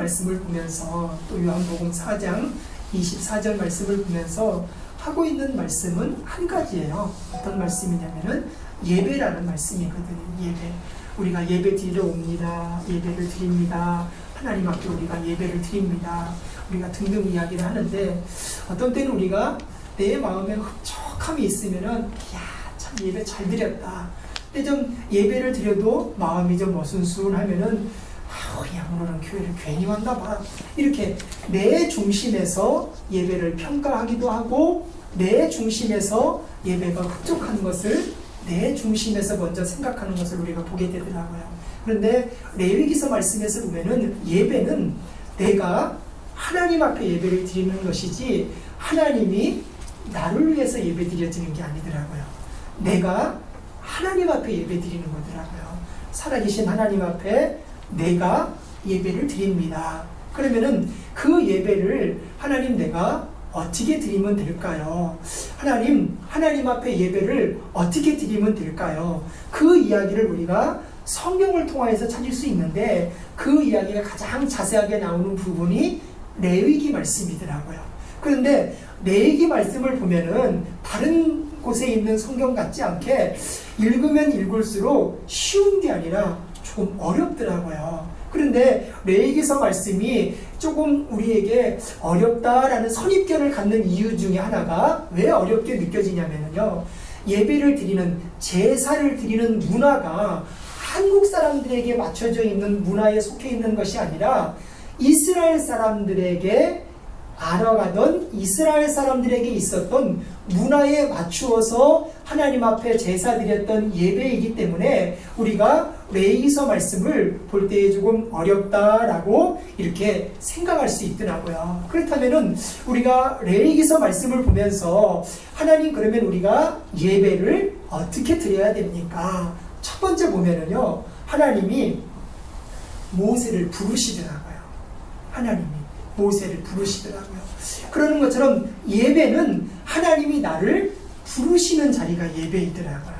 말씀을 보면서 또 요한복음 4장 24절 말씀을 보면서 하고 있는 말씀은 한 가지예요. 어떤 말씀이냐면은 예배라는 말씀이거든요. 예배. 우리가 예배 드리러 옵니다. 예배를 드립니다. 하나님 앞에 우리가 예배를 드립니다. 우리가 등등 이야기를 하는데 어떤 때는 우리가 내 마음에 흡족함이 있으면은 참 예배 잘 드렸다. 근데 좀 예배를 드려도 마음이 좀 어순순하면은 그냥 오늘은 교회를 괜히 왔나 봐. 이렇게 내 중심에서 예배를 평가하기도 하고 내 중심에서 예배가 흡족한 것을 내 중심에서 먼저 생각하는 것을 우리가 보게 되더라고요. 그런데 레위기서 말씀에서 보면은 예배는 내가 하나님 앞에 예배를 드리는 것이지 하나님이 나를 위해서 예배 드려지는 게 아니더라고요. 내가 하나님 앞에 예배 드리는 거더라고요. 살아계신 하나님 앞에 내가 예배를 드립니다. 그러면은 그 예배를 하나님 내가 어떻게 드리면 될까요? 하나님 앞에 예배를 어떻게 드리면 될까요? 그 이야기를 우리가 성경을 통해서 찾을 수 있는데 그 이야기가 가장 자세하게 나오는 부분이 레위기 말씀이더라고요. 그런데 레위기 말씀을 보면은 다른 곳에 있는 성경 같지 않게 읽으면 읽을수록 쉬운 게 아니라 조금 어렵더라고요. 그런데 레위기서 말씀이 조금 우리에게 어렵다라는 선입견을 갖는 이유 중에 하나가 왜 어렵게 느껴지냐면요. 예배를 드리는 제사를 드리는 문화가 한국 사람들에게 맞춰져 있는 문화에 속해 있는 것이 아니라 이스라엘 사람들에게 알아가던 이스라엘 사람들에게 있었던 문화에 맞추어서 하나님 앞에 제사 드렸던 예배이기 때문에 우리가 레위기서 말씀을 볼 때에 조금 어렵다라고 이렇게 생각할 수 있더라고요. 그렇다면은 우리가 레위기서 말씀을 보면서 하나님 그러면 우리가 예배를 어떻게 드려야 됩니까? 첫 번째 보면은요, 하나님이 모세를 부르시더라고요. 하나님이 모세를 부르시더라고요. 그러는 것처럼 예배는 하나님이 나를 부르시는 자리가 예배이더라고요.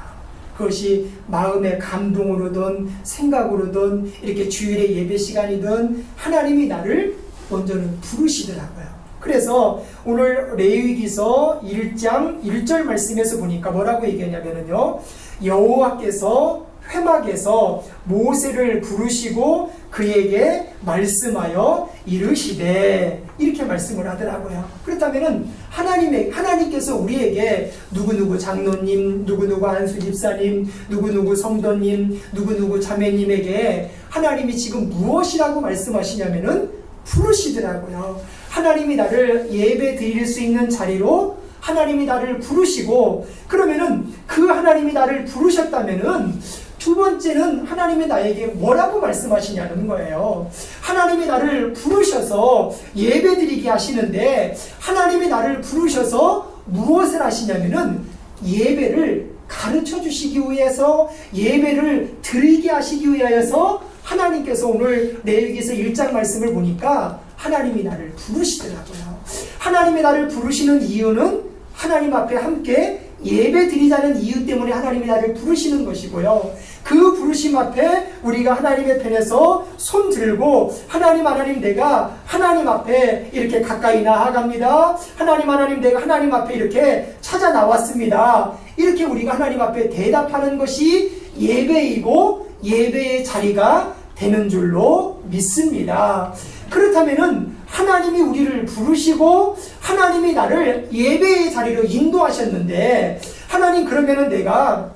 그것이 마음의 감동으로든 생각으로든 이렇게 주일의 예배 시간이든 하나님이 나를 먼저는 부르시더라고요. 그래서 오늘 레위기서 1장 1절 말씀에서 보니까 뭐라고 얘기하냐면요, 여호와께서 회막에서 모세를 부르시고 그에게 말씀하여 이르시되 이렇게 말씀을 하더라고요. 그렇다면은 하나님께서 우리에게 누구누구 장로님, 누구누구 안수 집사님, 누구누구 성도님, 누구누구 자매님에게 하나님이 지금 무엇이라고 말씀하시냐면은 부르시더라고요. 하나님이 나를 예배 드릴 수 있는 자리로 하나님이 나를 부르시고, 그러면은 그 하나님이 나를 부르셨다면은 두 번째는 하나님이 나에게 뭐라고 말씀하시냐는 거예요. 하나님이 나를 부르셔서 예배드리게 하시는데 하나님이 나를 부르셔서 무엇을 하시냐면은 예배를 가르쳐 주시기 위해서, 예배를 드리게 하시기 위하여서 하나님께서 오늘 레위기서 1장 말씀을 보니까 하나님이 나를 부르시더라고요. 하나님이 나를 부르시는 이유는 하나님 앞에 함께 예배 드리자는 이유 때문에 하나님이 나를 부르시는 것이고요. 그 부르심 앞에 우리가 하나님의 편에서 손 들고 하나님 내가 하나님 앞에 이렇게 가까이 나아갑니다. 하나님 내가 하나님 앞에 이렇게 찾아 나왔습니다. 이렇게 우리가 하나님 앞에 대답하는 것이 예배이고 예배의 자리가 되는 줄로 믿습니다. 그렇다면은 하나님이 우리를 부르시고 하나님이 나를 예배의 자리로 인도하셨는데 하나님 그러면은 내가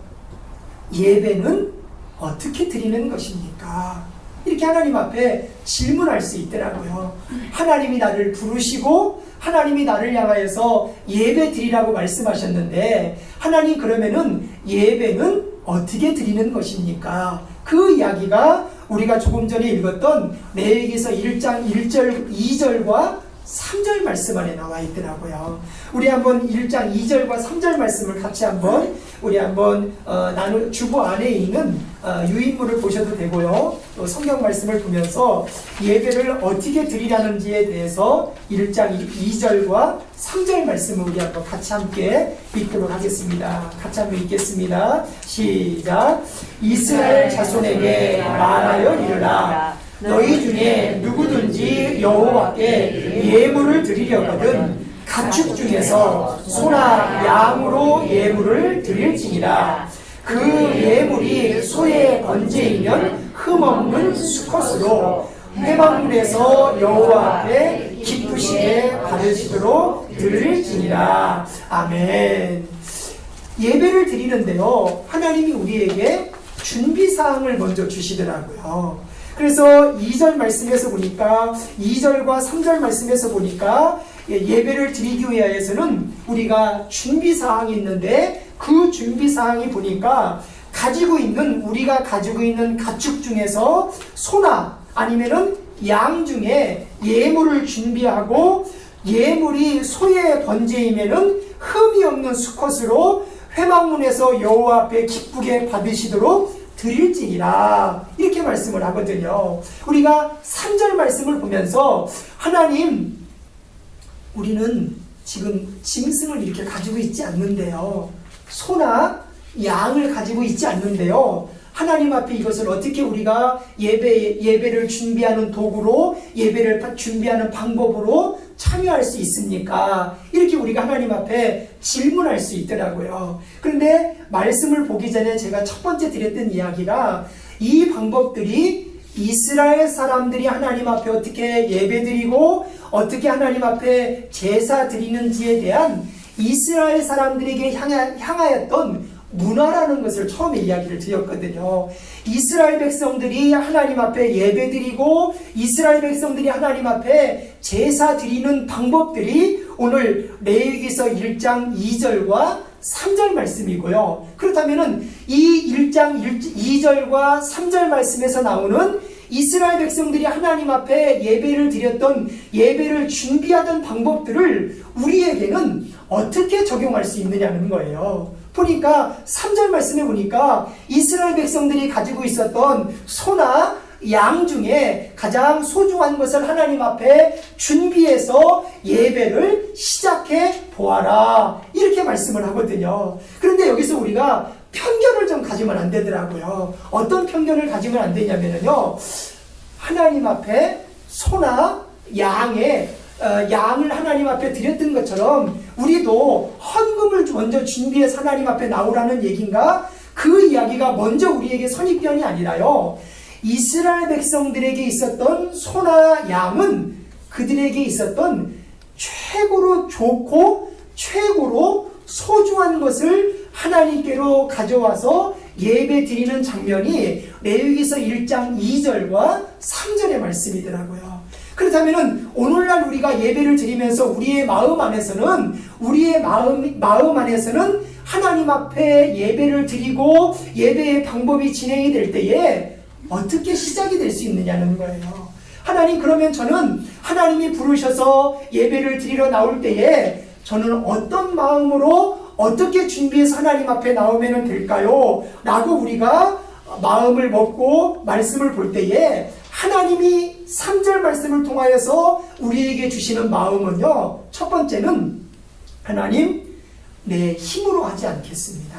예배는 어떻게 드리는 것입니까? 이렇게 하나님 앞에 질문할 수 있더라고요. 하나님이 나를 부르시고 하나님이 나를 향하여서 예배 드리라고 말씀하셨는데 하나님 그러면은 예배는 어떻게 드리는 것입니까? 그 이야기가 우리가 조금 전에 읽었던 레위기서 1장 1절 2절과 3절 말씀 안에 나와 있더라고요. 우리 한번 1장 2절과 3절 말씀을 같이 한번 주보 안에 있는 유인물을 보셔도 되고요. 또 성경 말씀을 보면서 예배를 어떻게 드리라는지에 대해서 1장 2절과 3절 말씀을 우리 한번 같이 함께 읽도록 하겠습니다. 같이 한번 읽겠습니다. 시작. 이스라엘 자손에게 말하여 이르라. 너희 중에 누구든지 여호와께 예물을 드리려거든 가축 중에서 소나 양으로 예물을 드릴지니라. 그 예물이 소의 번제이면 흠없는 수컷으로 회막문에서 여호와 앞에 기쁘시게 받으시도록 드릴지니라. 아멘. 예배를 드리는데요, 하나님이 우리에게 준비사항을 먼저 주시더라고요. 그래서 2절 말씀에서 보니까, 2절과 3절 말씀에서 보니까 예배를 드리기 위해서는 우리가 준비사항이 있는데, 그 준비사항이 보니까 우리가 가지고 있는 가축 중에서 소나 아니면은 양 중에 예물을 준비하고, 예물이 소의 번제이면은 흠이 없는 수컷으로 회막문에서 여호와 앞에 기쁘게 받으시도록 드릴지니라. 이렇게 말씀을 하거든요. 우리가 3절 말씀을 보면서 하나님, 우리는 지금 짐승을 이렇게 가지고 있지 않는데요, 소나 양을 가지고 있지 않는데요, 하나님 앞에 이것을 어떻게 우리가 예배를 준비하는 도구로, 예배를 준비하는 방법으로 참여할 수 있습니까? 이렇게 우리가 하나님 앞에 질문할 수 있더라고요. 그런데 말씀을 보기 전에 제가 첫 번째 드렸던 이야기가, 이 방법들이 이스라엘 사람들이 하나님 앞에 어떻게 예배드리고 어떻게 하나님 앞에 제사 드리는지에 대한 이스라엘 사람들에게 향하였던 문화라는 것을 처음에 이야기를 드렸거든요. 이스라엘 백성들이 하나님 앞에 예배드리고 이스라엘 백성들이 하나님 앞에 제사 드리는 방법들이 오늘 레위기서 1장 2절과 3절 말씀이고요. 그렇다면 이 1장 2절과 3절 말씀에서 나오는 이스라엘 백성들이 하나님 앞에 예배를 드렸던, 예배를 준비하던 방법들을 우리에게는 어떻게 적용할 수 있느냐는 거예요. 보니까 3절 말씀에 보니까 이스라엘 백성들이 가지고 있었던 소나 양 중에 가장 소중한 것을 하나님 앞에 준비해서 예배를 시작해 보아라, 이렇게 말씀을 하거든요. 그런데 여기서 우리가 편견을 좀 가지면 안 되더라고요. 어떤 편견을 가지면 안 되냐면요, 하나님 앞에 소나 양을 하나님 앞에 드렸던 것처럼 우리도 헌금을 먼저 준비해서 하나님 앞에 나오라는 얘기인가? 그 이야기가 먼저 우리에게 선입견이 아니라요, 이스라엘 백성들에게 있었던 소나 양은 그들에게 있었던 최고로 좋고 최고로 소중한 것을 하나님께로 가져와서 예배 드리는 장면이 레위기서 1장 2절과 3절의 말씀이더라고요. 그렇다면 오늘날 우리가 예배를 드리면서 우리의 마음 안에서는 하나님 앞에 예배를 드리고 예배의 방법이 진행이 될 때에 어떻게 시작이 될 수 있느냐는 거예요. 하나님, 그러면 저는 하나님이 부르셔서 예배를 드리러 나올 때에 저는 어떤 마음으로 어떻게 준비해서 하나님 앞에 나오면 될까요? 라고 우리가 마음을 먹고 말씀을 볼 때에 하나님이 3절 말씀을 통하여서 우리에게 주시는 마음은요, 첫 번째는 하나님, 내 힘으로 하지 않겠습니다.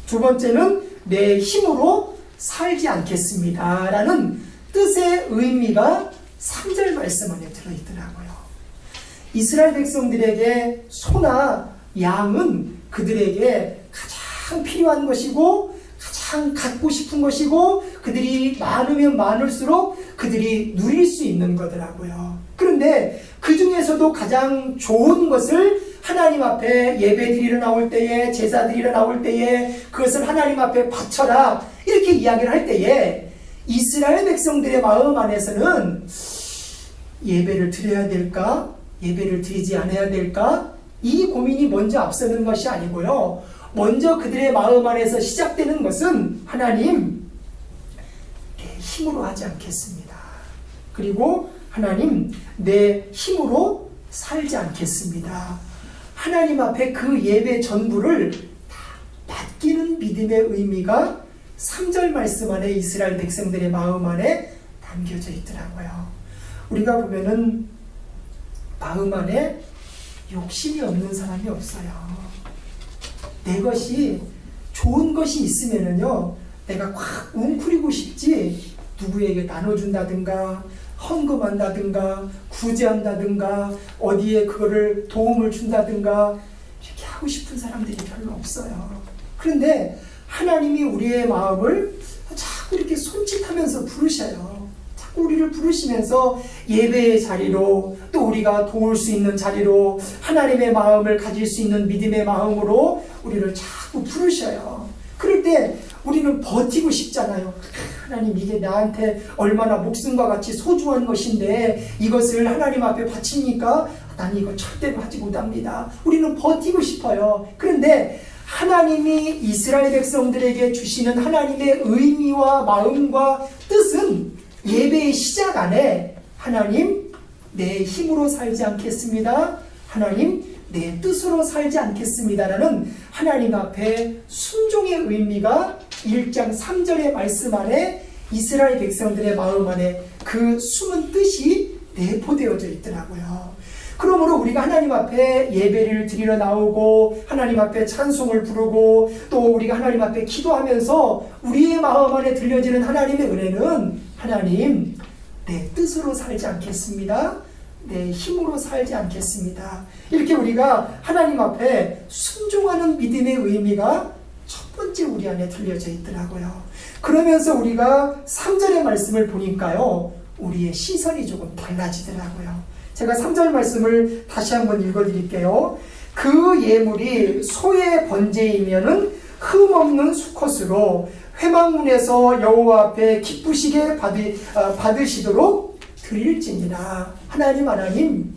두 번째는 내 힘으로 살지 않겠습니다 라는 뜻의 의미가 3절 말씀 안에 들어있더라고요. 이스라엘 백성들에게 소나 양은 그들에게 가장 필요한 것이고 가장 갖고 싶은 것이고 그들이 많으면 많을수록 그들이 누릴 수 있는 거더라고요. 그런데 그 중에서도 가장 좋은 것을 하나님 앞에 예배 드리러 나올 때에, 제사 드리러 나올 때에 그것을 하나님 앞에 바쳐라, 이렇게 이야기를 할 때에 이스라엘 백성들의 마음 안에서는 예배를 드려야 될까? 예배를 드리지 않아야 될까? 이 고민이 먼저 앞서는 것이 아니고요, 먼저 그들의 마음 안에서 시작되는 것은 하나님, 내 힘으로 하지 않겠습니다. 그리고 하나님, 내 힘으로 살지 않겠습니다. 하나님 앞에 그 예배 전부를 다 맡기는 믿음의 의미가 3절 말씀 안에 이스라엘 백성들의 마음 안에 담겨져 있더라고요. 우리가 보면은 마음 안에 욕심이 없는 사람이 없어요. 내 것이 좋은 것이 있으면은요, 내가 확 웅크리고 싶지 누구에게 나눠준다든가 헌금한다든가 구제한다든가 어디에 그거를 도움을 준다든가 이렇게 하고 싶은 사람들이 별로 없어요. 그런데 하나님이 우리의 마음을 자꾸 이렇게 손짓하면서 부르셔요. 자꾸 우리를 부르시면서 예배의 자리로, 또 우리가 도울 수 있는 자리로, 하나님의 마음을 가질 수 있는 믿음의 마음으로 우리를 자꾸 부르셔요. 그럴 때 우리는 버티고 싶잖아요. 하나님, 이게 나한테 얼마나 목숨과 같이 소중한 것인데 이것을 하나님 앞에 바치니까 난 이거 절대로 하지 못합니다. 우리는 버티고 싶어요. 그런데 하나님이 이스라엘 백성들에게 주시는 하나님의 의미와 마음과 뜻은 예배의 시작 안에 하나님, 내 힘으로 살지 않겠습니다. 하나님, 내 뜻으로 살지 않겠습니다라는 하나님 앞에 순종의 의미가 1장 3절의 말씀 안에 이스라엘 백성들의 마음 안에 그 숨은 뜻이 내포되어져 있더라고요. 그러므로 우리가 하나님 앞에 예배를 드리러 나오고 하나님 앞에 찬송을 부르고 또 우리가 하나님 앞에 기도하면서 우리의 마음 안에 들려지는 하나님의 은혜는 하나님, 내 뜻으로 살지 않겠습니다. 내 힘으로 살지 않겠습니다. 이렇게 우리가 하나님 앞에 순종하는 믿음의 의미가 첫 번째 우리 안에 들려져 있더라고요. 그러면서 우리가 3절의 말씀을 보니까요, 우리의 시선이 조금 달라지더라고요. 제가 3절 말씀을 다시 한번 읽어드릴게요. 그 예물이 소의 번제이면은 흠없는 수컷으로 회막문에서 여호와 앞에 기쁘시게 받으시도록 드릴지니라. 하나님,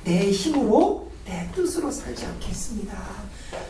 내 힘으로 내 뜻으로 살지 않겠습니다.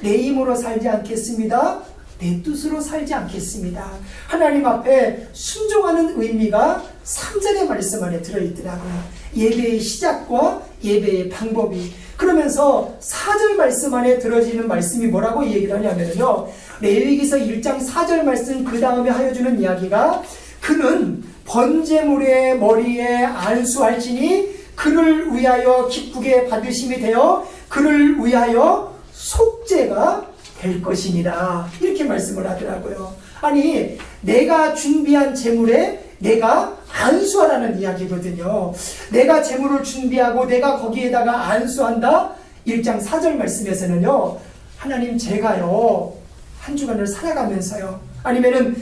내 힘으로 살지 않겠습니다. 내 뜻으로 살지 않겠습니다. 하나님 앞에 순종하는 의미가 3절의 말씀 안에 들어있더라고요. 예배의 시작과 예배의 방법이. 그러면서 4절 말씀 안에 들어지는 말씀이 뭐라고 얘기를 하냐면요, 레위기서 1장 4절 말씀 그 다음에 하여주는 이야기가, 그는 번제물의 머리에 안수할지니 그를 위하여 기쁘게 받으심이 되어 그를 위하여 속죄가 될 것이니라. 이렇게 말씀을 하더라고요. 아니, 내가 준비한 제물에 내가 안수하라는 이야기거든요. 내가 제물을 준비하고 내가 거기에다가 안수한다. 1장 4절 말씀에서는요, 하나님, 제가요 한 주간을 살아가면서요, 아니면은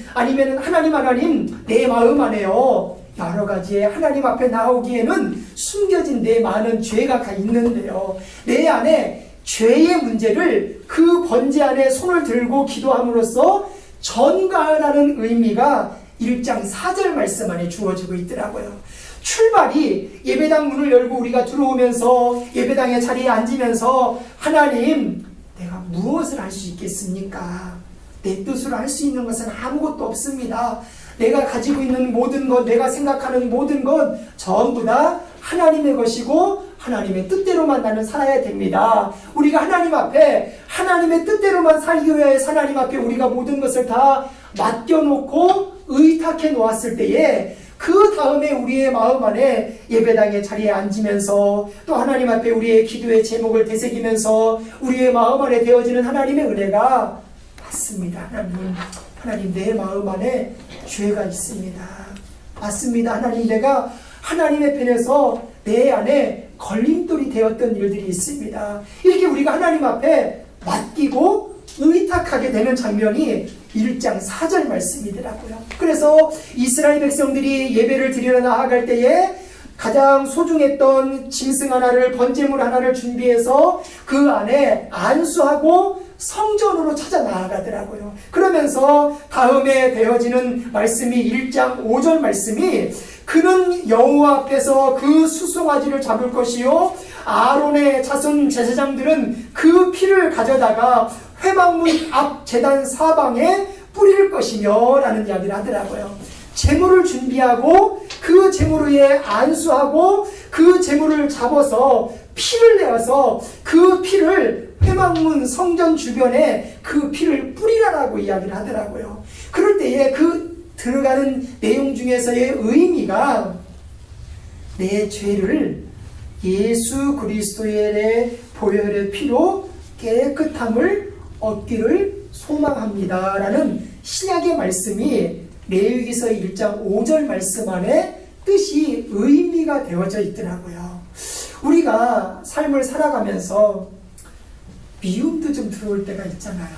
하나님 내 마음 안에요 여러 가지의 하나님 앞에 나오기에는 숨겨진 내 많은 죄가 있는데요, 내 안에 죄의 문제를 그 번제 안에 손을 들고 기도함으로써 전가하라는 의미가 1장 4절 말씀 안에 주어지고 있더라고요. 출발이 예배당 문을 열고 우리가 들어오면서 예배당의 자리에 앉으면서, 하나님, 내가 무엇을 할 수 있겠습니까? 내 뜻으로 할 수 있는 것은 아무것도 없습니다. 내가 가지고 있는 모든 것, 내가 생각하는 모든 것 전부 다 하나님의 것이고 하나님의 뜻대로만 나는 살아야 됩니다. 우리가 하나님 앞에 하나님의 뜻대로만 살기 위해 하나님 앞에 우리가 모든 것을 다 맡겨놓고 의탁해 놓았을 때에, 그 다음에 우리의 마음 안에 예배당의 자리에 앉으면서 또 하나님 앞에 우리의 기도의 제목을 되새기면서 우리의 마음 안에 되어지는 하나님의 은혜가, 맞습니다. 하나님, 내 마음 안에 죄가 있습니다. 맞습니다. 하나님, 내가 하나님의 편에서 내 안에 걸림돌이 되었던 일들이 있습니다. 이렇게 우리가 하나님 앞에 맡기고 의탁하게 되는 장면이 1장 4절 말씀이더라고요. 그래서 이스라엘 백성들이 예배를 드리러 나아갈 때에 가장 소중했던 짐승 하나를, 번제물 하나를 준비해서 그 안에 안수하고 성전으로 찾아 나아가더라고요. 그러면서 다음에 되어지는 말씀이 1장 5절 말씀이, 그는 여호와 앞에서 그 수송아지를 잡을 것이요 아론의 자손 제사장들은 그 피를 가져다가 회막문 앞 제단 사방에 뿌릴 것이며 라는 이야기를 하더라고요. 제물을 준비하고 그 제물 위에 안수하고 그 제물을 잡아서 피를 내어서 그 피를 회막문 성전 주변에 그 피를 뿌리라라고 이야기를 하더라고요. 그럴 때에 그 들어가는 내용 중에서의 의미가, 내 죄를 예수 그리스도의 보혈의 피로 깨끗함을 얻기를 소망합니다 라는 신약의 말씀이 레위기서 1장 5절 말씀 안에 뜻이 의미가 되어져 있더라고요. 우리가 삶을 살아가면서 미움도 좀 들어올 때가 있잖아요.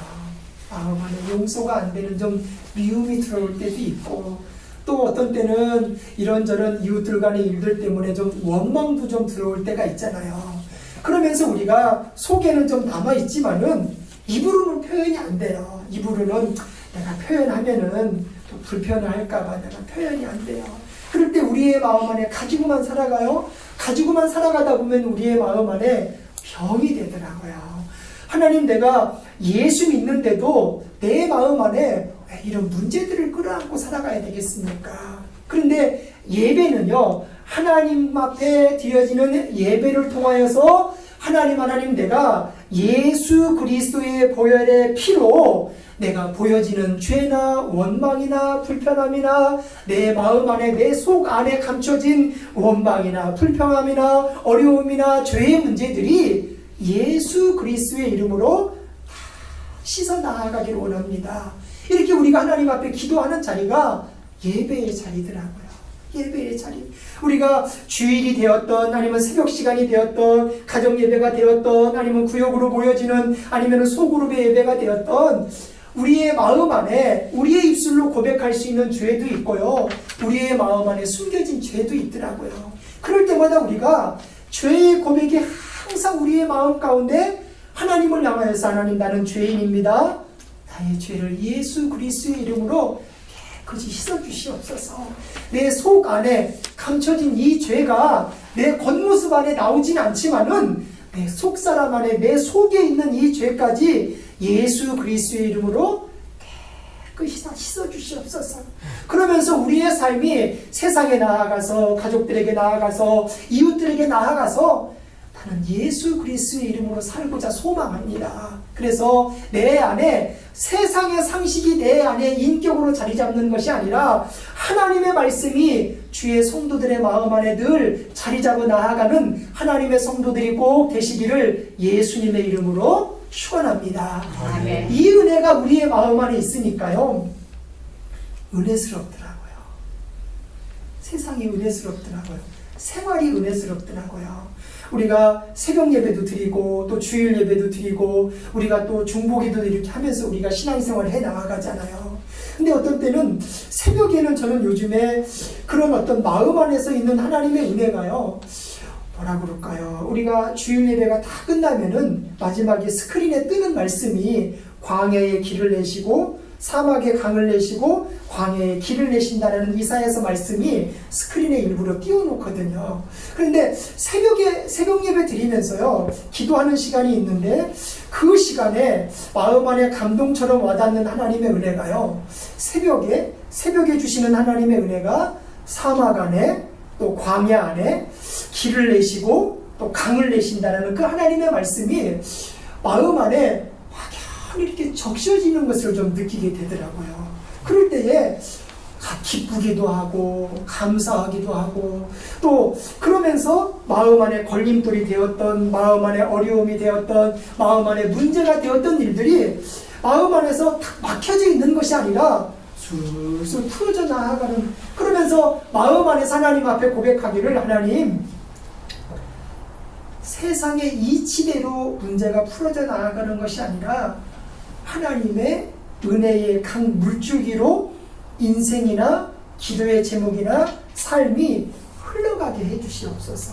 마음 안에 용서가 안 되는 좀 미움이 들어올 때도 있고, 또 어떤 때는 이런저런 이웃들 간의 일들 때문에 좀 원망도 좀 들어올 때가 있잖아요. 그러면서 우리가 속에는 좀 남아있지만은 입으로는 표현이 안 돼요. 입으로는 내가 표현하면은 또 불편할까봐 내가 표현이 안 돼요. 그럴 때 우리의 마음 안에 가지고만 살아가요. 가지고만 살아가다 보면 우리의 마음 안에 병이 되더라고요. 하나님, 내가 예수 믿는데도 내 마음 안에 왜 이런 문제들을 끌어안고 살아가야 되겠습니까? 그런데 예배는요, 하나님 앞에 드려지는 예배를 통하여서 하나님 내가 예수 그리스도의 보혈의 피로 내가 보여지는 죄나 원망이나 불편함이나 내 마음 안에 내 속 안에 감춰진 원망이나 불평함이나 어려움이나 죄의 문제들이 예수 그리스도의 이름으로 다 씻어 나아가기를 원합니다. 이렇게 우리가 하나님 앞에 기도하는 자리가 예배의 자리더라고요. 예배의 자리. 우리가 주일이 되었던, 아니면 새벽 시간이 되었던, 가정 예배가 되었던, 아니면 구역으로 모여지는, 아니면 소그룹의 예배가 되었던, 우리의 마음 안에 우리의 입술로 고백할 수 있는 죄도 있고요, 우리의 마음 안에 숨겨진 죄도 있더라고요. 그럴 때마다 우리가 죄의 고백이 항상 우리의 마음 가운데 하나님을 향하여서, 하나님, 나는 죄인입니다. 나의 죄를 예수 그리스도의 이름으로 깨끗이 씻어주시옵소서. 내 속 안에 감춰진 이 죄가 내 겉모습 안에 나오진 않지만은 내 속사람 안에, 내 속에 있는 이 죄까지 예수 그리스도의 이름으로 깨끗이 다 씻어주시옵소서. 그러면서 우리의 삶이 세상에 나아가서, 가족들에게 나아가서, 이웃들에게 나아가서 나는 예수 그리스도의 이름으로 살고자 소망합니다. 그래서 내 안에 세상의 상식이 내 안에 인격으로 자리 잡는 것이 아니라 하나님의 말씀이 주의 성도들의 마음 안에 늘 자리 잡아 나아가는 하나님의 성도들이 꼭 되시기를 예수님의 이름으로 축원합니다. 아멘. 이 은혜가 우리의 마음 안에 있으니까요, 은혜스럽더라고요. 세상이 은혜스럽더라고요. 생활이 은혜스럽더라고요. 우리가 새벽 예배도 드리고 또 주일 예배도 드리고 우리가 또 중보기도 이렇게 하면서 우리가 신앙생활을 해 나가잖아요. 근데 어떤 때는 새벽에는 저는 요즘에 그런 어떤 마음 안에서 있는 하나님의 은혜가요, 뭐라 그럴까요? 우리가 주일 예배가 다 끝나면은 마지막에 스크린에 뜨는 말씀이 광야에 길을 내시고 사막에 강을 내시고 광야에 길을 내신다는 이사야서 말씀이 스크린에 일부러 띄워놓거든요. 그런데 새벽 예배 드리면서요, 기도하는 시간이 있는데 그 시간에 마음 안에 감동처럼 와닿는 하나님의 은혜가요, 새벽에 주시는 하나님의 은혜가 사막 안에 또 광야 안에 길을 내시고 또 강을 내신다는 그 하나님의 말씀이 마음 안에 이렇게 적셔지는 것을 좀 느끼게 되더라고요. 그럴 때에 기쁘기도 하고 감사하기도 하고, 또 그러면서 마음 안에 걸림돌이 되었던, 마음 안에 어려움이 되었던, 마음 안에 문제가 되었던 일들이 마음 안에서 탁 막혀져 있는 것이 아니라 술술 풀어져 나아가는, 그러면서 마음 안에서 하나님 앞에 고백하기를, 하나님, 세상의 이치대로 문제가 풀어져 나아가는 것이 아니라 하나님의 은혜의 강 물줄기로 인생이나 기도의 제목이나 삶이 흘러가게 해주시옵소서.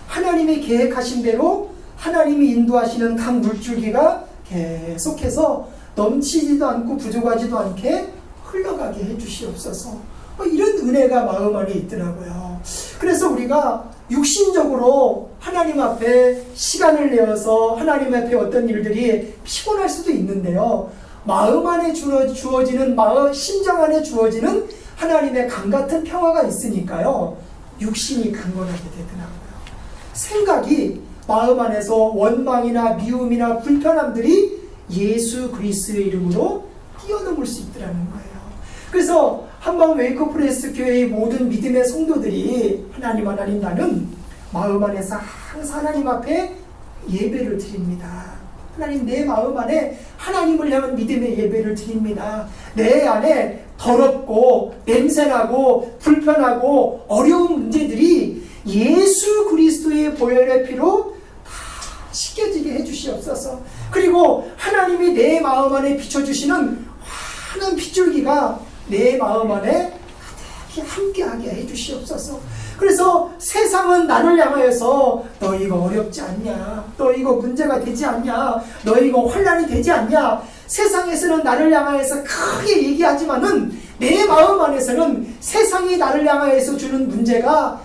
하나님이 계획하신 대로 하나님이 인도하시는 강 물줄기가 계속해서 넘치지도 않고 부족하지도 않게 흘러가게 해주시옵소서. 이런 은혜가 마음 안에 있더라고요. 그래서 우리가 육신적으로 하나님 앞에 시간을 내어서 하나님 앞에 어떤 일들이 피곤할 수도 있는데요, 마음 안에 주어지는, 심정 안에 주어지는 하나님의 강같은 평화가 있으니까요, 육신이 강건하게 되더라고요. 생각이 마음 안에서 원망이나 미움이나 불편함들이 예수 그리스도의 이름으로 뛰어넘을 수 있더라는 거예요. 그래서 한방 웨이크프레스 교회의 모든 믿음의 성도들이 하나님 나는 마음 안에서 항상 하나님 앞에 예배를 드립니다. 하나님, 내 마음 안에 하나님을 향한 믿음의 예배를 드립니다. 내 안에 더럽고 냄새나고 불편하고 어려운 문제들이 예수 그리스도의 보혈의 피로 다 씻겨지게 해주시옵소서. 그리고 하나님이 내 마음 안에 비춰주시는 환한 빗줄기가 내 마음 안에 가득히 함께하게 해주시옵소서. 그래서 세상은 나를 향하여서 너 이거 어렵지 않냐, 너 이거 문제가 되지 않냐, 너 이거 환난이 되지 않냐, 세상에서는 나를 향하여서 크게 얘기하지만은 내 마음 안에서는 세상이 나를 향하여서 주는 문제가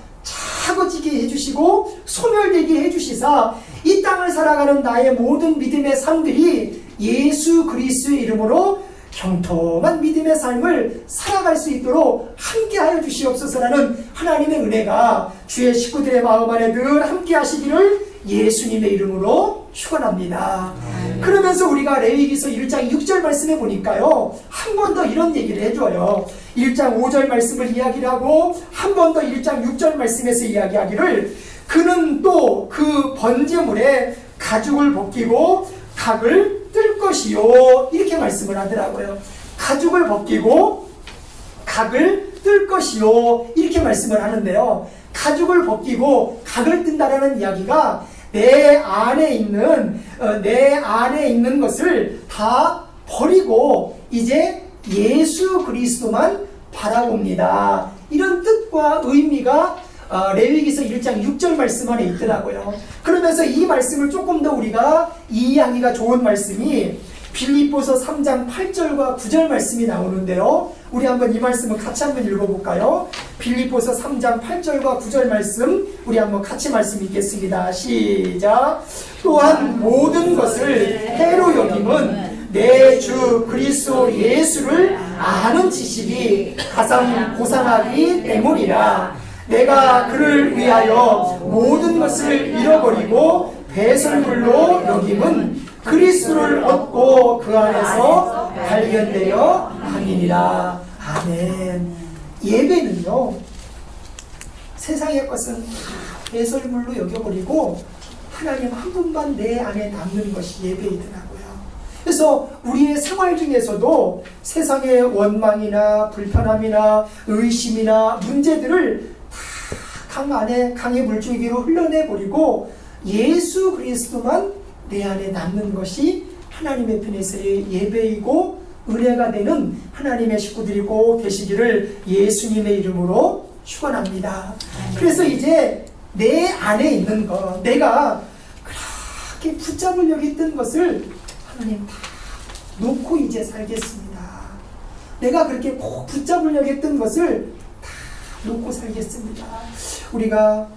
작아지게 해주시고 소멸되게 해주시사 이 땅을 살아가는 나의 모든 믿음의 삶들이 예수 그리스도의 이름으로 형통한 믿음의 삶을 살아갈 수 있도록 함께하여 주시옵소서라는 하나님의 은혜가 주의 식구들의 마음 안에 늘 함께 하시기를 예수님의 이름으로 축원합니다. 그러면서 우리가 레위기서 1장 6절 말씀에 보니까요, 한 번 더 이런 얘기를 해줘요. 1장 5절 말씀을 이야기를 하고 한 번 더 1장 6절 말씀에서 이야기하기를 그는 또 그 번제물에 가죽을 벗기고 각을 뜰 것이요, 이렇게 말씀을 하더라고요. 가죽을 벗기고 각을 뜰 것이요, 이렇게 말씀을 하는데요, 가죽을 벗기고 각을 뜬다라는 이야기가 내 안에 있는 것을 다 버리고 이제 예수 그리스도만 바라봅니다. 이런 뜻과 의미가 레위기서 1장 6절 말씀 안에 있더라고요. 그러면서 이 말씀을 조금 더 우리가 이해하기가 좋은 말씀이 빌립보서 3장 8절과 9절 말씀이 나오는데요, 우리 한번 이 말씀을 같이 한번 읽어볼까요? 빌립보서 3장 8절과 9절 말씀 우리 한번 같이 말씀 읽겠습니다. 시작. 또한 모든 것을 해로 여김은 내 주 그리스도 예수를 아는 지식이 가장 고상하기 때문이라. 내가 그를 위하여 모든 것을 잃어버리고 배설물로 여김은 그리스도를 얻고 그 안에서 발견되어 함이니라. 아멘. 예배는요, 세상의 것은 배설물로 여겨버리고 하나님 한 분만 내 안에 남는 것이 예배이더라고요. 그래서 우리의 생활 중에서도 세상의 원망이나 불편함이나 의심이나 문제들을 다 강의 물줄기로 흘러내버리고 예수 그리스도만 내 안에 남는 것이 하나님의 편에서의 예배이고 은혜가 되는 하나님의 식구들이 꼭 되시기를 예수님의 이름으로 축원합니다. 그래서 이제 내 안에 있는 것, 내가 그렇게 붙잡으려고 했던 것을 하나님 다 놓고 이제 살겠습니다. 내가 그렇게 꼭 붙잡으려고 했던 것을 다 놓고 살겠습니다. 우리가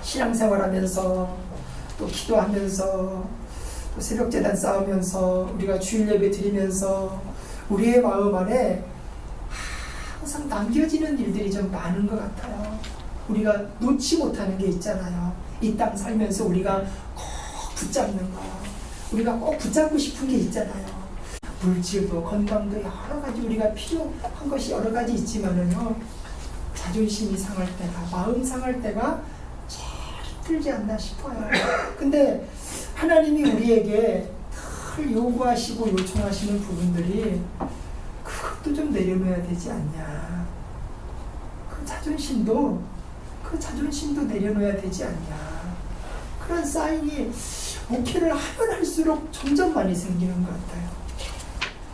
신앙생활하면서 또 기도하면서 또 새벽제단 쌓으면서 우리가 주일 예배 드리면서 우리의 마음 안에 항상 남겨지는 일들이 좀 많은 것 같아요. 우리가 놓지 못하는 게 있잖아요. 이 땅 살면서 우리가 꼭 붙잡는 거, 우리가 꼭 붙잡고 싶은 게 있잖아요. 물질도 건강도 여러 가지 우리가 필요한 것이 여러 가지 있지만은요, 자존심이 상할 때가, 마음 상할 때가 제일 힘들지 않나 싶어요. 근데 하나님이 우리에게 늘 요구하시고 요청하시는 부분들이 그것도 좀 내려놓아야 되지 않냐. 그 자존심도 내려놓아야 되지 않냐. 그런 사인이 목회를 하면 할수록 점점 많이 생기는 것 같아요.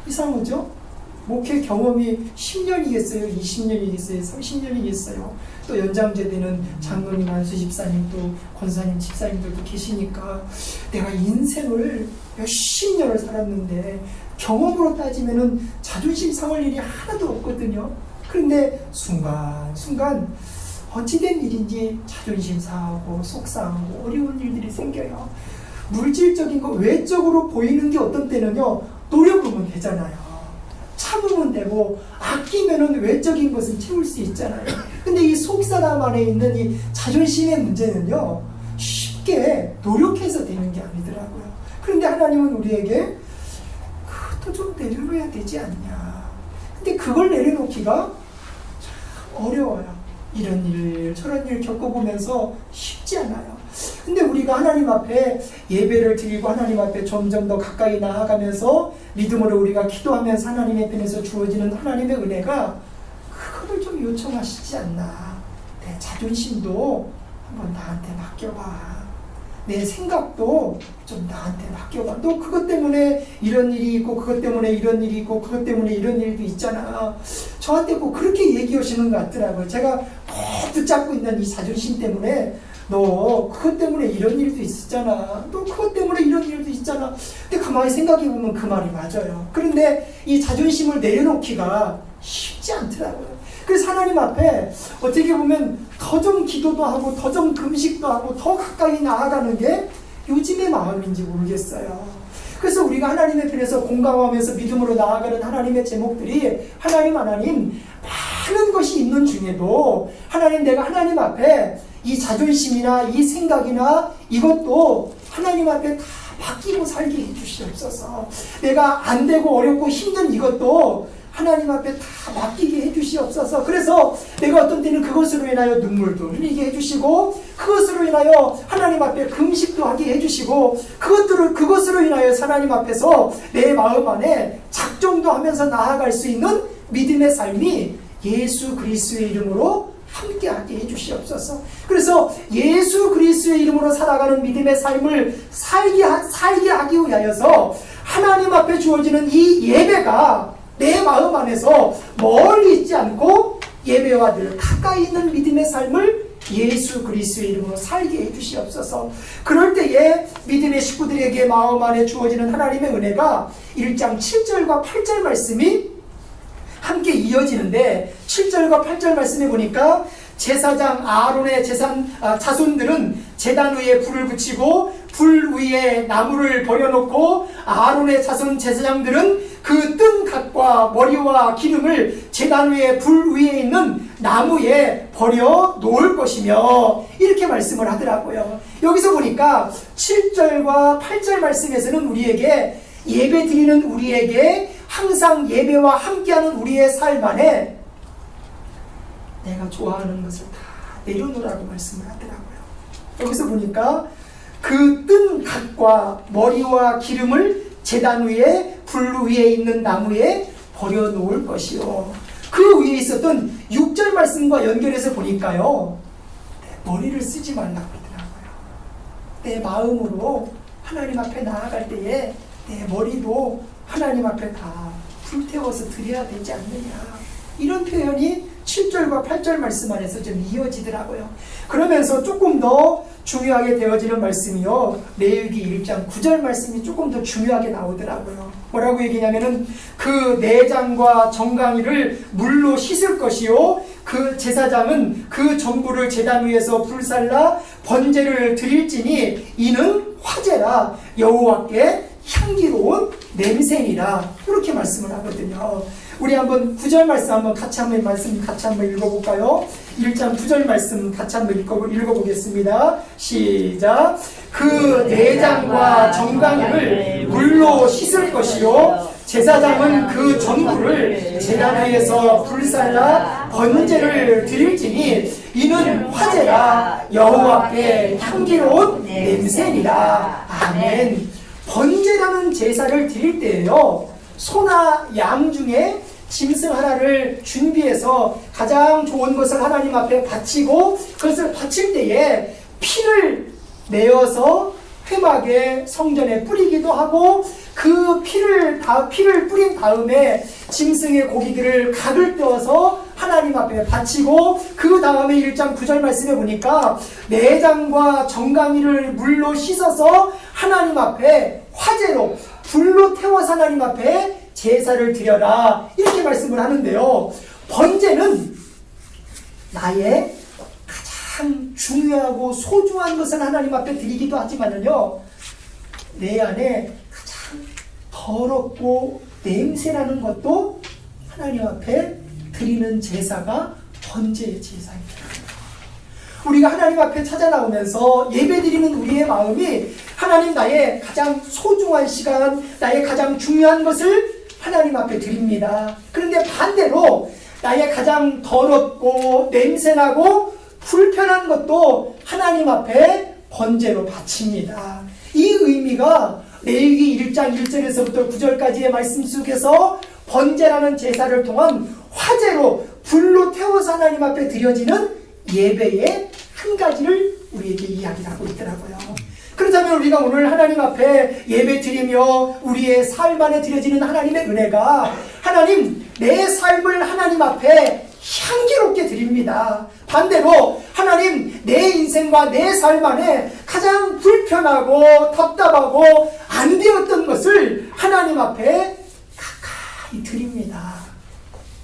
이상하죠? 목회 경험이 10년이겠어요? 20년이겠어요? 30년이겠어요? 또 연장제되는 장로님이나 수집사님, 또 권사님, 집사님들도 계시니까 내가 인생을 몇십 년을 살았는데 경험으로 따지면은 자존심 상할 일이 하나도 없거든요. 그런데 순간 어찌된 일인지 자존심 상하고 속상하고 어려운 일들이 생겨요. 물질적인 거 외적으로 보이는 게 어떤 때는요, 노력하면 되잖아요. 참으면 되고 아끼면은 외적인 것은 채울 수 있잖아요. 근데 이 속사람 안에 있는 이 자존심의 문제는요, 쉽게 노력해서 되는 게 아니더라고요. 그런데 하나님은 우리에게 그것도 좀 내려놓아야 되지 않냐. 근데 그걸 내려놓기가 참 어려워요. 이런 일 저런 일 겪어보면서 쉽지 않아요. 근데 우리가 하나님 앞에 예배를 드리고 하나님 앞에 점점 더 가까이 나아가면서 믿음으로 우리가 기도하면서 하나님의 편에서 주어지는 하나님의 은혜가 그거를 좀 요청하시지 않나. 내 자존심도 한번 나한테 맡겨봐. 내 생각도 좀 나한테 맡겨봐. 너 그것 때문에 이런 일이 있고 그것 때문에 이런 일이 있고 그것 때문에 이런 일도 있잖아. 저한테 꼭 그렇게 얘기하시는 것 같더라고요. 제가 꼭 붙잡고 있는 이 자존심 때문에 너 그것 때문에 이런 일도 있었잖아. 너 그것 때문에 이런 일도 있잖아. 근데 가만히 생각해보면 그 말이 맞아요. 그런데 이 자존심을 내려놓기가 쉽지 않더라고요. 그래서 하나님 앞에 어떻게 보면 더 좀 기도도 하고 더 좀 금식도 하고 더 가까이 나아가는 게 요즘의 마음인지 모르겠어요. 그래서 우리가 하나님의 편에서 공감하면서 믿음으로 나아가는 하나님의 제목들이 하나님 많은 것이 있는 중에도 하나님, 내가 하나님 앞에 이 자존심이나 이 생각이나 이것도 하나님 앞에 다 맡기고 살게 해주시옵소서. 내가 안 되고 어렵고 힘든 이것도 하나님 앞에 다 맡기게 해주시옵소서. 그래서 내가 어떤 때는 그것으로 인하여 눈물도 흘리게 해주시고, 그것으로 인하여 하나님 앞에 금식도 하게 해주시고, 그것으로 인하여 하나님 앞에서 내 마음 안에 작정도 하면서 나아갈 수 있는 믿음의 삶이 예수 그리스도의 이름으로 함께하게 해주시옵소서. 그래서 예수 그리스도의 이름으로 살아가는 믿음의 삶을 살게 하기 위하여서 하나님 앞에 주어지는 이 예배가 내 마음 안에서 멀리 있지 않고 예배와 늘 가까이 있는 믿음의 삶을 예수 그리스도의 이름으로 살게 해주시옵소서. 그럴 때에 믿음의 식구들에게 마음 안에 주어지는 하나님의 은혜가 1장 7절과 8절 말씀이 함께 이어지는데, 7절과 8절 말씀에 보니까 제사장 아론의 자손들은 제단 위에 불을 붙이고 불 위에 나무를 버려놓고, 아론의 자손 제사장들은 그 뜬 갓과 머리와 기름을 제단 위에 불 위에 있는 나무에 버려 놓을 것이며, 이렇게 말씀을 하더라고요. 여기서 보니까 7절과 8절 말씀에서는 우리에게, 예배 드리는 우리에게 항상 예배와 함께하는 우리의 삶 안에 내가 좋아하는 것을 다 내려놓으라고 말씀을 하더라고요. 여기서 보니까 그 뜬 갓과 머리와 기름을 제단 위에 불 위에 있는 나무에 버려놓을 것이요. 그 위에 있었던 6절 말씀과 연결해서 보니까요, 내 머리를 쓰지 말라고 하더라고요. 내 마음으로 하나님 앞에 나아갈 때에 내 머리도 하나님 앞에 다 불태워서 드려야 되지 않느냐, 이런 표현이 7절과 8절 말씀 안에서 좀 이어지더라고요. 그러면서 조금 더 중요하게 되어지는 말씀이요, 레위기 1장 9절 말씀이 조금 더 중요하게 나오더라고요. 뭐라고 얘기냐면은 그 내장과 정강이를 물로 씻을 것이요, 그 제사장은 그 전부를 제단 위에서 불살라 번제를 드릴지니 이는 화제라 여호와께 향기로운 냄새니라, 이렇게 말씀을 하거든요. 우리 한번 9절 말씀 같이 한번 읽어볼까요? 1장 9절 말씀 같이 한번 읽어보겠습니다. 시작. 그 내장과 정강이를 물로 씻을 것이요, 제사장은 그 전부를 제단 위에서 불살라 번제를 드릴지니 이는 화제라 여호와께 향기로운 냄새니라. 아멘. 번제라는 제사를 드릴 때에요, 소나 양 중에 짐승 하나를 준비해서 가장 좋은 것을 하나님 앞에 바치고, 그것을 바칠 때에 피를 내어서 회막에 성전에 뿌리기도 하고, 그 피를 뿌린 다음에 짐승의 고기들을 각을 떼어서 하나님 앞에 바치고, 그 다음에 1장 9절 말씀에 보니까 내장과 정강이를 물로 씻어서 하나님 앞에 화제로 불로 태워서 하나님 앞에 제사를 드려라, 이렇게 말씀을 하는데요, 번제는 나의 가장 중요하고 소중한 것을 하나님 앞에 드리기도 하지만은요, 내 안에 가장 더럽고 냄새나는 것도 하나님 앞에 드리는 제사가 번제의 제사입니다. 우리가 하나님 앞에 찾아 나오면서 예배 드리는 우리의 마음이, 하나님 나의 가장 소중한 시간, 나의 가장 중요한 것을 하나님 앞에 드립니다. 그런데 반대로 나의 가장 더럽고 냄새나고 불편한 것도 하나님 앞에 번제로 바칩니다. 이 의미가 레위기 1장 1절에서부터 9절까지의 말씀 속에서 번제라는 제사를 통한 화제로 불로 태워서 하나님 앞에 드려지는 예배의 한 가지를 우리에게 이야기를 하고 있더라고요. 그렇다면 우리가 오늘 하나님 앞에 예배 드리며 우리의 삶 안에 드려지는 하나님의 은혜가 하나님, 내 삶을 하나님 앞에 향기롭게 드립니다. 반대로 하나님, 내 인생과 내 삶 안에 가장 불편하고 답답하고 안 되었던 것을 하나님 앞에 가까이 드립니다.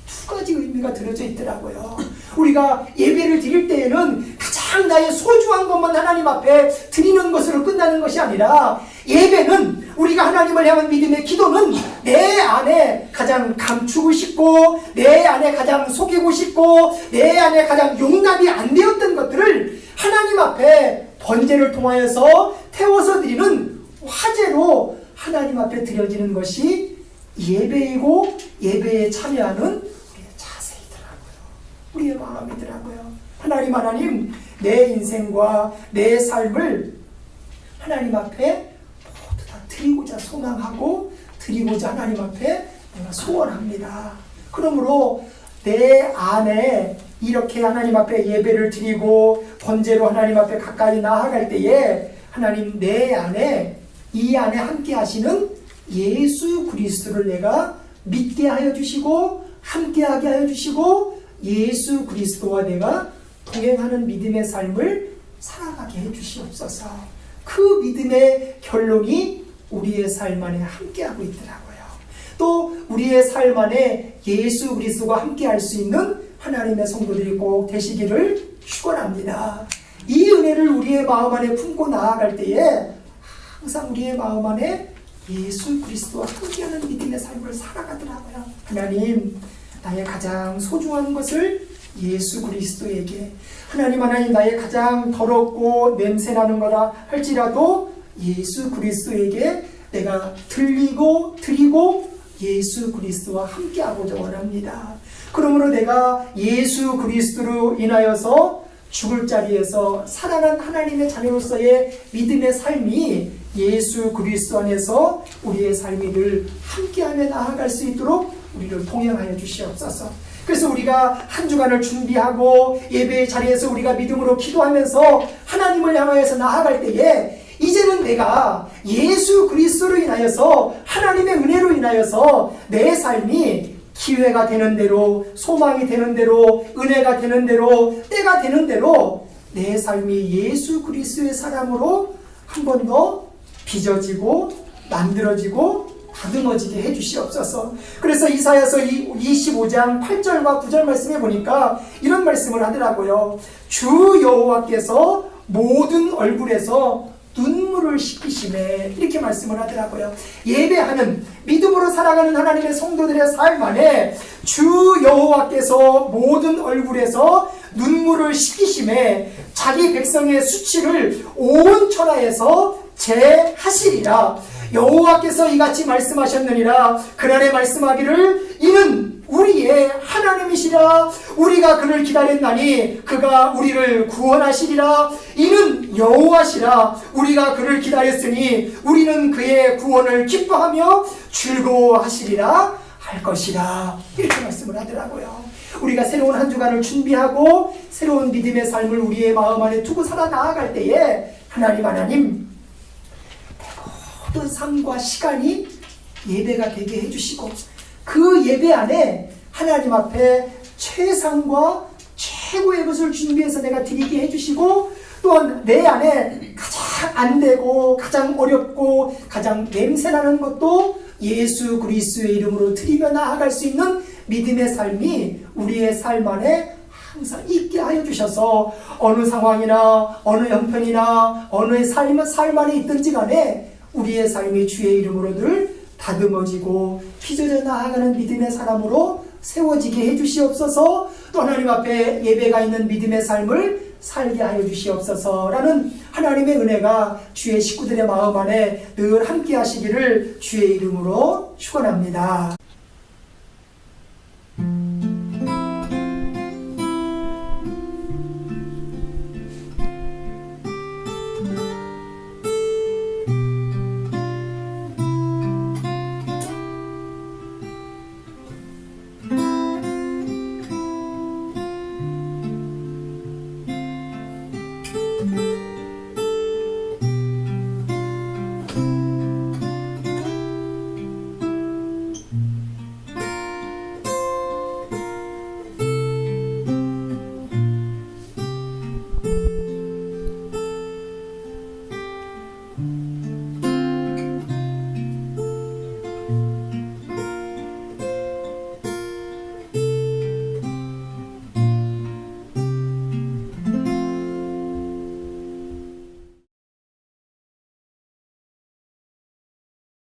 두 가지 의미가 들어져 있더라고요. 우리가 예배를 드릴 때에는 가장 나의 소중한 것만 하나님 앞에 드리는 것으로 끝나는 것이 아니라, 예배는 우리가 하나님을 향한 믿음의 기도는 내 안에 가장 감추고 싶고, 내 안에 가장 속이고 싶고, 내 안에 가장 용납이 안 되었던 것들을 하나님 앞에 번제를 통하여서 태워서 드리는 화제로 하나님 앞에 드려지는 것이 예배이고, 예배에 참여하는 우리의 자세이더라고요. 우리의 마음이더라고요. 하나님, 내 인생과 내 삶을 하나님 앞에 모두 다 드리고자 소망하고, 드리고자 하나님 앞에 내가 소원합니다. 그러므로 내 안에 이렇게 하나님 앞에 예배를 드리고 번제로 하나님 앞에 가까이 나아갈 때에 하나님, 내 안에, 이 안에 함께 하시는 예수 그리스도를 내가 믿게 하여 주시고, 함께 하게 하여 주시고, 예수 그리스도와 내가 동행하는 믿음의 삶을 살아가게 해 주시옵소서. 그 믿음의 결론이 우리의 삶 안에 함께하고 있더라고요. 또 우리의 삶 안에 예수 그리스도와 함께 할 수 있는 하나님의 성도들이 꼭 되시기를 축원합니다. 이 은혜를 우리의 마음 안에 품고 나아갈 때에 항상 우리의 마음 안에 예수 그리스도와 함께하는 믿음의 삶을 살아가더라고요. 하나님, 나의 가장 소중한 것을 예수 그리스도에게, 하나님 나의 가장 더럽고 냄새나는 거라 할지라도 예수 그리스도에게 내가 드리고 예수 그리스도와 함께하고자 원합니다. 그러므로 내가 예수 그리스도로 인하여서 죽을 자리에서 살아난 하나님의 자녀로서의 믿음의 삶이 예수 그리스도 안에서 우리의 삶이 늘 함께하며 나아갈 수 있도록 우리를 동행하여 주시옵소서. 그래서 우리가 한 주간을 준비하고 예배의 자리에서 우리가 믿음으로 기도하면서 하나님을 향하여서 나아갈 때에 이제는 내가 예수 그리스도로 인하여서, 하나님의 은혜로 인하여서 내 삶이 기회가 되는 대로, 소망이 되는 대로, 은혜가 되는 대로, 때가 되는 대로 내 삶이 예수 그리스도의 사람으로 한 번 더 빚어지고 만들어지고 다듬어지게 해주시옵소서. 그래서 이사야서 25장 8절과 9절 말씀에 보니까 이런 말씀을 하더라고요. 주 여호와께서 모든 얼굴에서 눈물을 씻기시네, 이렇게 말씀을 하더라고요. 예배하는, 믿음으로 살아가는 하나님의 성도들의 삶 안에 주 여호와께서 모든 얼굴에서 눈물을 씻기시매 자기 백성의 수치를 온 천하에서 제하시리라. 여호와께서 이같이 말씀하셨느니라. 그날에 말씀하기를 이는 우리의 하나님이시라. 우리가 그를 기다렸나니 그가 우리를 구원하시리라. 이는 여호와시라. 우리가 그를 기다렸으니 우리는 그의 구원을 기뻐하며 즐거워하시리라 할 것이라. 이렇게 말씀을 하더라고요. 우리가 새로운 한 주간을 준비하고 새로운 믿음의 삶을 우리의 마음 안에 두고 살아 나아갈 때에 하나님 모든 삶과 시간이 예배가 되게 해주시고, 그 예배 안에 하나님 앞에 최상과 최고의 것을 준비해서 내가 드리게 해주시고, 또한 내 안에 가장 안 되고 가장 어렵고 가장 냄새나는 것도 예수 그리스도의 이름으로 드리며 나아갈 수 있는 믿음의 삶이 우리의 삶 안에 항상 있게 하여 주셔서 어느 상황이나 어느 형편이나 어느 삶 안에 있든지 간에 우리의 삶이 주의 이름으로 늘 다듬어지고 빚어져 나아가는 믿음의 사람으로 세워지게 해주시옵소서. 또 하나님 앞에 예배가 있는 믿음의 삶을 살게 하여 주시옵소서라는 하나님의 은혜가 주의 식구들의 마음 안에 늘 함께 하시기를 주의 이름으로 축원합니다.